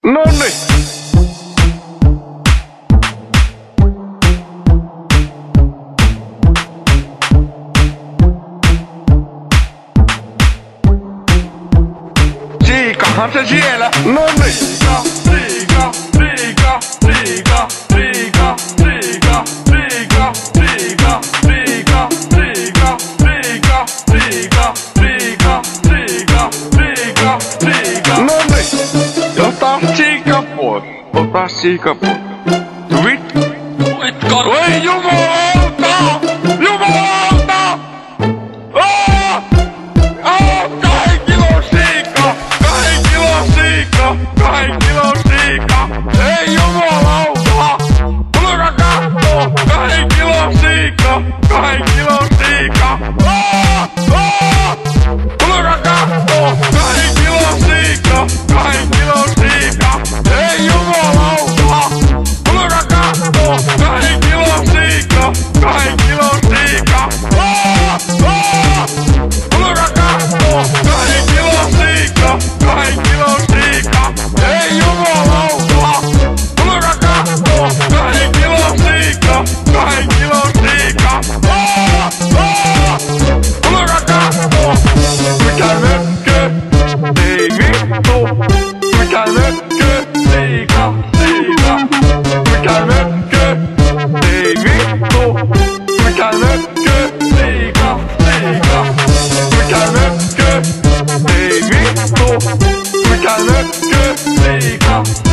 Nonni! Siikahan se siellä! Nonni! Siika! Nonni! Ota siika pois. Vittu! Oi jumalauta! Jumalauta! 2 kilon siika! 2 kilon siika! 2 kilon siika! Ei jumalauta! Tulkaa kattoo! 2 kilon siika! 2 kilon siika! Tulkaa kattoo! 2 kilon siika! 2 kilon siika! Ei jumalauta! Tulkaa kattoo! 2 kilon siika! 2 kilon siika! Tulkaa kattoo! 2 kilon siika! 2 kilon siika! Ei jumalauta! Tulkaa kattoo! 2 kilon siika! 2 kilon siika! Tulkaa kattoo! Mikä mökkö? Ei vittu! Mikä mökkö? Siika! Siika! Mikä mökkö? Ei vittu! Mikä mökkö? Siika! Siika! Mikä mökkö? Ei vittu! Mikä mökkö? Siika!